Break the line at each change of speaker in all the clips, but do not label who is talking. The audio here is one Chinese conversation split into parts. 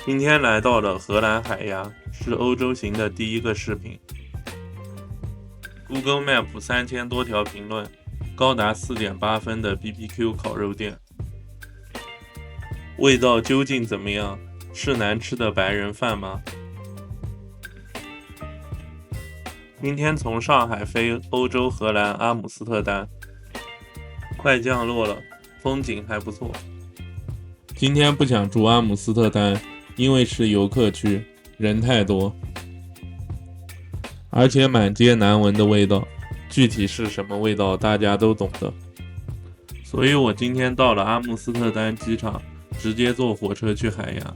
今天来到了荷兰海牙，是欧洲行的第一个视频。Google Map 3000多条评论，高达4.8分的 BBQ 烤肉店，味道究竟怎么样？是难吃的白人饭吗？今天从上海飞欧洲荷兰阿姆斯特丹，快降落了，风景还不错。今天不想住阿姆斯特丹，因为是游客区，人太多，而且满街难闻的味道，具体是什么味道大家都懂的。所以我今天到了阿姆斯特丹机场，直接坐火车去海牙。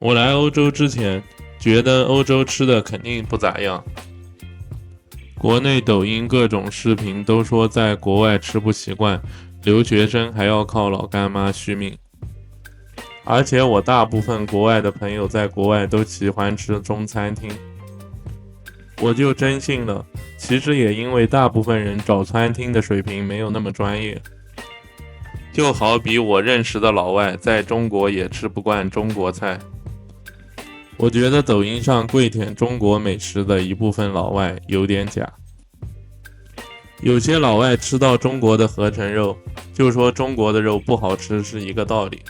我来欧洲之前，觉得欧洲吃的肯定不咋样。国内抖音各种视频都说在国外吃不习惯，留学生还要靠老干妈续命。而且我大部分国外的朋友在国外都喜欢吃中餐厅，我就真信了。其实也因为大部分人找餐厅的水平没有那么专业，就好比我认识的老外在中国也吃不惯中国菜。我觉得抖音上跪舔中国美食的一部分老外有点假。有些老外吃到中国的合成肉，就说中国的肉不好吃是一个道理，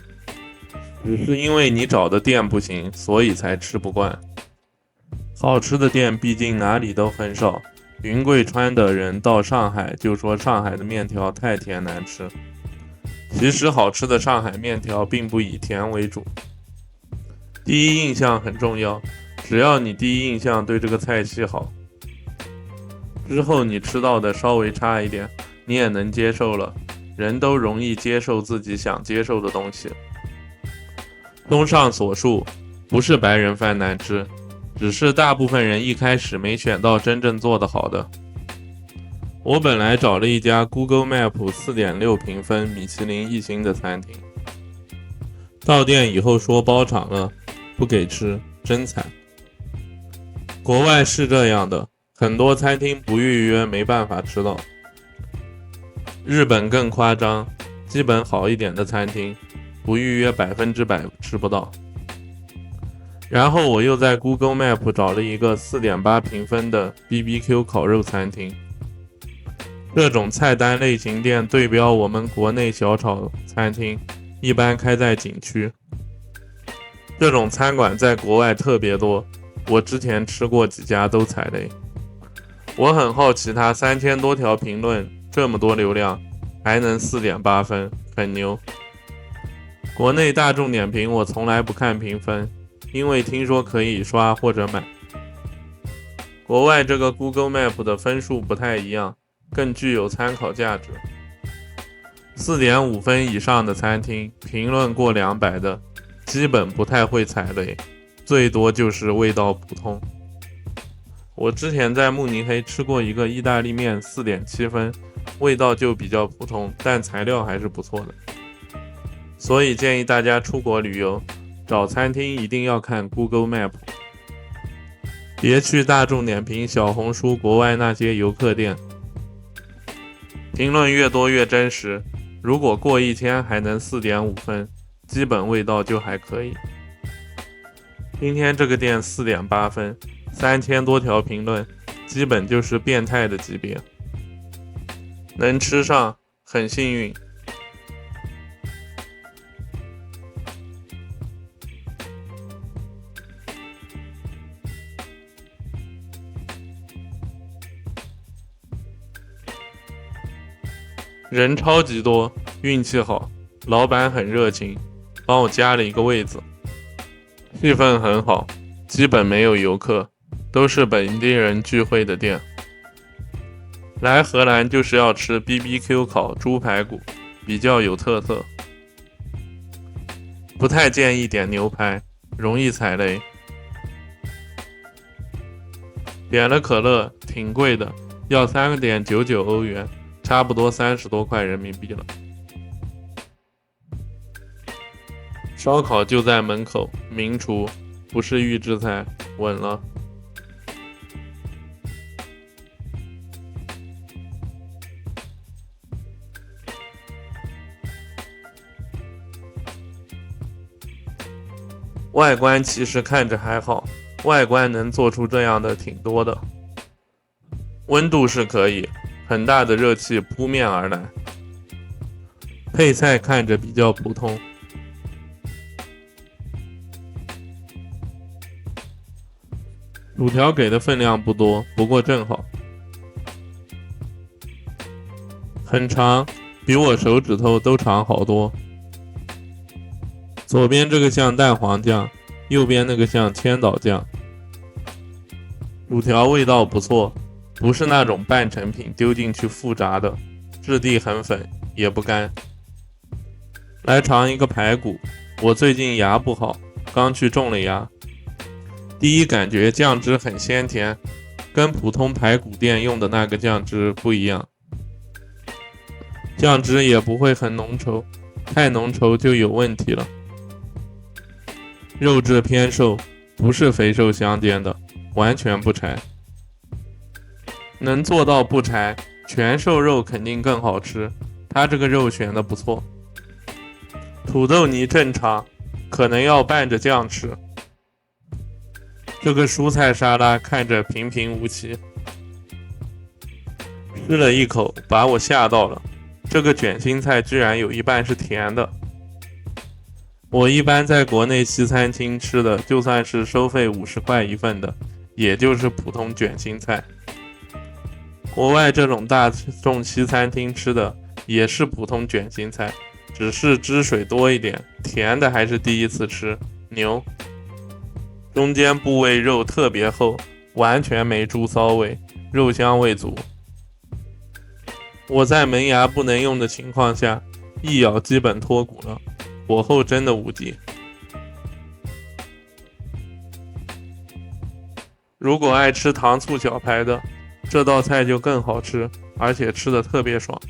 只是因为你找的店不行，所以才吃不惯。好吃的店毕竟哪里都很少，云贵川的人到上海就说上海的面条太甜难吃。其实好吃的上海面条并不以甜为主。第一印象很重要，只要你第一印象对这个菜系好，之后你吃到的稍微差一点，你也能接受了。人都容易接受自己想接受的东西。综上所述，不是白人饭难吃，只是大部分人一开始没选到真正做得好的。我本来找了一家 Google Map 4.6评分米其林1星的餐厅，到店以后说包场了，不给吃，真惨。国外是这样的，很多餐厅不预约没办法吃到。日本更夸张，基本好一点的餐厅不预约100%吃不到。然后我又在 Google Map 找了一个4.8评分的 BBQ 烤肉餐厅，这种菜单类型店对标我们国内小炒餐厅，一般开在景区。这种餐馆在国外特别多，我之前吃过几家都踩雷。我很好奇它3000多条评论，这么多流量，还能4.8分，很牛。国内大众点评我从来不看评分，因为听说可以刷或者买。国外这个 Google Map 的分数不太一样，更具有参考价值。4.5分以上的餐厅，评论过200的，基本不太会踩雷，最多就是味道普通。我之前在慕尼黑吃过一个意大利面4.7分，味道就比较普通，但材料还是不错的。所以建议大家出国旅游，找餐厅一定要看 Google Map， 别去大众点评、小红书国外那些游客店，评论越多越真实。如果过1000还能4.5分，基本味道就还可以。今天这个店4.8分，3000多条评论，基本就是变态的级别。能吃上，很幸运。人超级多，运气好，老板很热情，帮我加了一个位子。气氛很好，基本没有游客，都是本地人聚会的店。来荷兰就是要吃 BBQ 烤猪排骨，比较有特色。不太建议点牛排，容易踩雷。点了可乐，挺贵的，要3.99欧元，差不多30多块人民币了。烧烤就在门口，名厨，不是预制菜，稳了。外观其实看着还好，外观能做出这样的挺多的。温度是可以，很大的热气扑面而来。配菜看着比较普通，薯条给的分量不多，不过正好。很长，比我手指头都长好多。左边这个像蛋黄酱，右边那个像千岛酱。薯条味道不错，不是那种半成品丢进去复炸的，质地很粉，也不干。来尝一个排骨，我最近牙不好，刚去种了牙。第一感觉酱汁很鲜甜，跟普通排骨店用的那个酱汁不一样。酱汁也不会很浓稠，太浓稠就有问题了。肉质偏瘦，不是肥瘦相间的，完全不柴。能做到不柴，全瘦肉肯定更好吃，它这个肉选的不错。土豆泥正常，可能要拌着酱吃。这个蔬菜沙拉看着平平无奇，吃了一口把我吓到了，这个卷心菜居然有一半是甜的。我一般在国内西餐厅吃的，就算是收费50块一份的，也就是普通卷心菜。国外这种大众西餐厅吃的也是普通卷心菜，只是汁水多一点，甜的还是第一次吃，牛。中间部位肉特别厚，完全没猪骚味，肉香味足。我在门牙不能用的情况下，一咬基本脱骨了，火候真的无敌。如果爱吃糖醋小排的，这道菜就更好吃，而且吃的特别爽。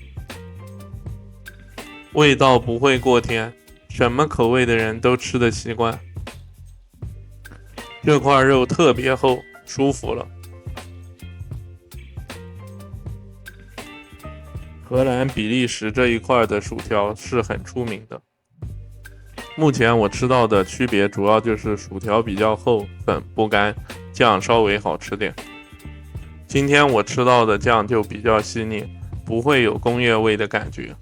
味道不会过甜，什么口味的人都吃得习惯。这块肉特别厚，舒服了。荷兰、比利时这一块的薯条是很出名的。目前我吃到的区别主要就是薯条比较厚，粉不干，酱稍微好吃点。今天我吃到的酱就比较细腻，不会有工业味的感觉。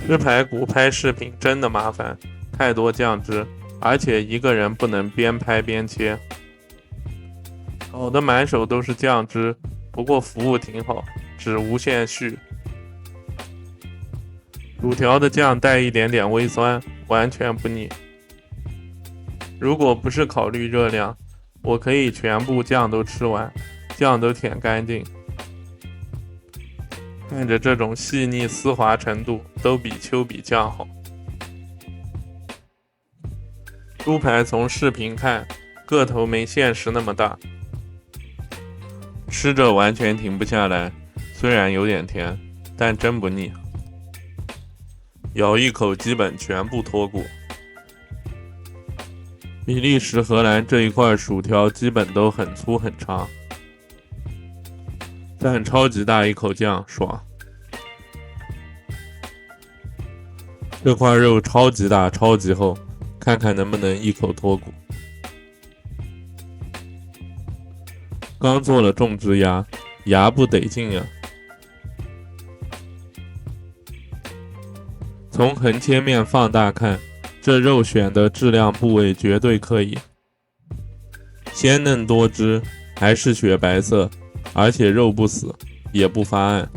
吃排骨拍视频真的麻烦，太多酱汁，而且一个人不能边拍边切。炒的满手都是酱汁，不过服务挺好，只无限续。薯条的酱带一点点微酸，完全不腻。如果不是考虑热量，我可以全部酱都吃完，酱都舔干净。看着这种细腻丝滑程度，都比丘比酱好。猪排从视频看，个头没现实那么大，吃着完全停不下来，虽然有点甜，但真不腻。咬一口基本全部脱骨。比利时、荷兰这一块薯条基本都很粗很长，蘸超级大一口酱，爽。这块肉超级大超级厚，看看能不能一口脱骨。刚做了种植牙，牙不得劲呀。从横切面放大看，这肉选的质量部位绝对可以，鲜嫩多汁，还是雪白色，而且肉不死，也不发暗。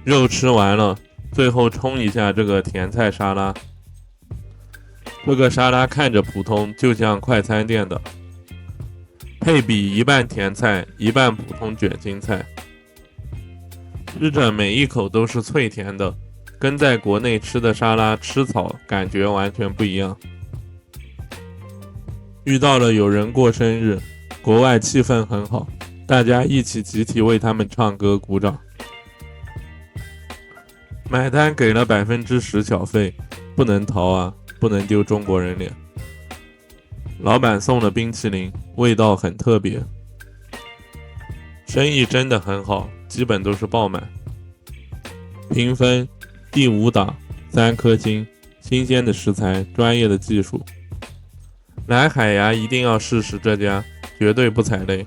肉吃完了，最后冲一下这个甜菜沙拉。这个沙拉看着普通，就像快餐店的，配比一半甜菜，一半普通卷心菜，吃着每一口都是脆甜的，跟在国内吃的沙拉吃草感觉完全不一样。遇到了有人过生日，国外气氛很好，大家一起集体为他们唱歌鼓掌。买单给了10%小费，不能逃啊，不能丢中国人脸。老板送了冰淇淋，味道很特别。生意真的很好，基本都是爆满。评分第5档，3颗星，新鲜的食材，专业的技术。来海牙一定要试试这家，绝对不踩雷。